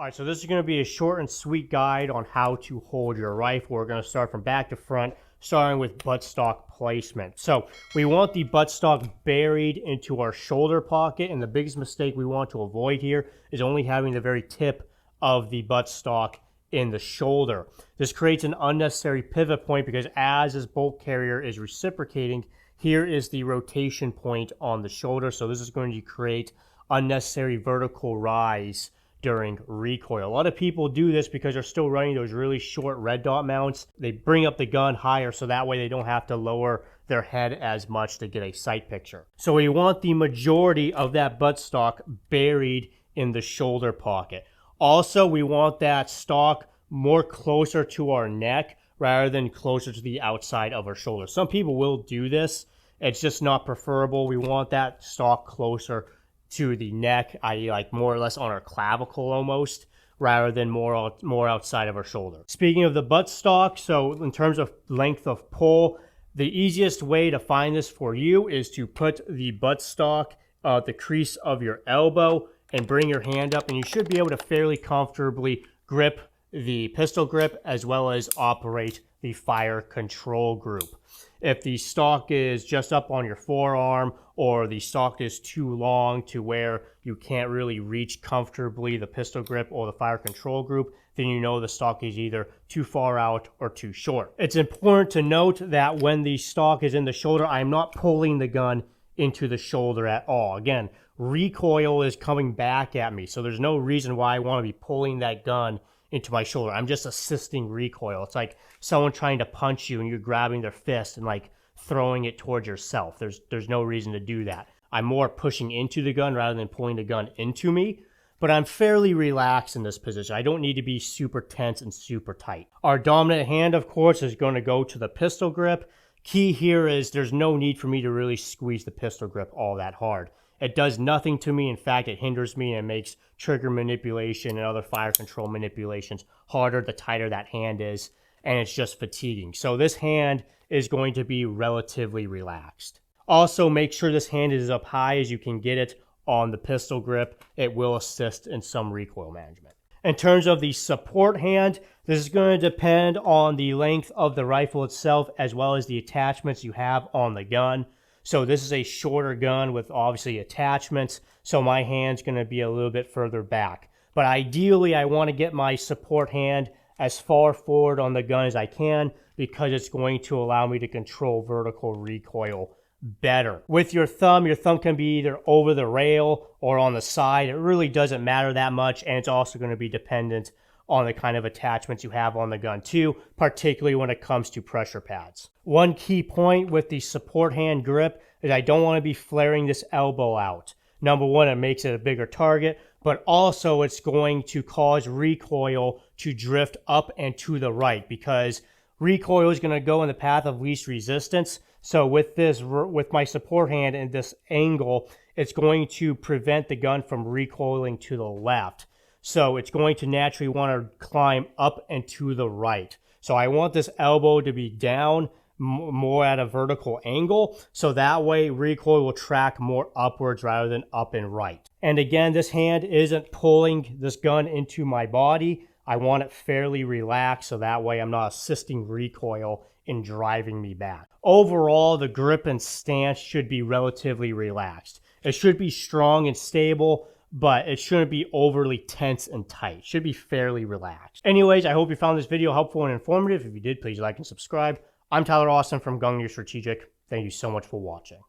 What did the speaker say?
All right, so this is going to be a short and sweet guide on how to hold your rifle. We're going to start from back to front, starting with buttstock placement. So we want the buttstock buried into our shoulder pocket, and the biggest mistake we want to avoid here is only having the very tip of the buttstock in the shoulder. This creates an unnecessary pivot point because as this bolt carrier is reciprocating, here is the rotation point on the shoulder. So this is going to create unnecessary vertical rise during recoil. A lot of people do this because they're still running those really short red dot mounts. They bring up the gun higher so that way they don't have to lower their head as much to get a sight picture. So we want the majority of that buttstock buried in the shoulder pocket. Also, we want that stock more closer to our neck rather than closer to the outside of our shoulder. Some people will do this. It's just not preferable. We want that stock closer to the neck, i.e. like more or less on our clavicle almost, rather than more outside of our shoulder. Speaking of the buttstock, so in terms of length of pull, the easiest way to find this for you is to put the buttstock at the crease of your elbow and bring your hand up, and you should be able to fairly comfortably grip the pistol grip as well as operate the fire control group. If the stock is just up on your forearm or the stock is too long to where you can't really reach comfortably the pistol grip or the fire control group, then you know the stock is either too far out or too short. It's important to note that when the stock is in the shoulder, I'm not pulling the gun into the shoulder at all. Again, recoil is coming back at me, so there's no reason why I want to be pulling that gun into my shoulder. I'm just assisting recoil. It's like someone trying to punch you and you're grabbing their fist and like throwing it towards yourself. There's no reason to do that. I'm more pushing into the gun rather than pulling the gun into me, but I'm fairly relaxed in this position. I don't need to be super tense and super tight. Our dominant hand, of course, is going to go to the pistol grip. Key here is there's no need for me to really squeeze the pistol grip all that hard. It does nothing to me. In fact, it hinders me and makes trigger manipulation and other fire control manipulations harder the tighter that hand is, and it's just fatiguing. So this hand is going to be relatively relaxed. Also, make sure this hand is up high as you can get it on the pistol grip. It will assist in some recoil management. In terms of the support hand, this is going to depend on the length of the rifle itself as well as the attachments you have on the gun. So this is a shorter gun with obviously attachments, so my hand's going to be a little bit further back. But ideally, I want to get my support hand as far forward on the gun as I can because it's going to allow me to control vertical recoil better. With your thumb can be either over the rail or on the side. It really doesn't matter that much, and it's also going to be dependent on the kind of attachments you have on the gun too, particularly when it comes to pressure pads. One key point with the support hand grip is I don't want to be flaring this elbow out. Number one, it makes it a bigger target, but also it's going to cause recoil to drift up and to the right because recoil is going to go in the path of least resistance. So with my support hand and this angle, it's going to prevent the gun from recoiling to the left. So it's going to naturally want to climb up and to the right. So I want this elbow to be down more at a vertical angle. So that way recoil will track more upwards rather than up and right. And again, this hand isn't pulling this gun into my body. I want it fairly relaxed so that way I'm not assisting recoil in driving me back. Overall, the grip and stance should be relatively relaxed. It should be strong and stable, but it shouldn't be overly tense and tight. It should be fairly relaxed. Anyways, I hope you found this video helpful and informative. If you did, please like and subscribe. I'm Tyler Austin from Gungnir Strategic. Thank you so much for watching.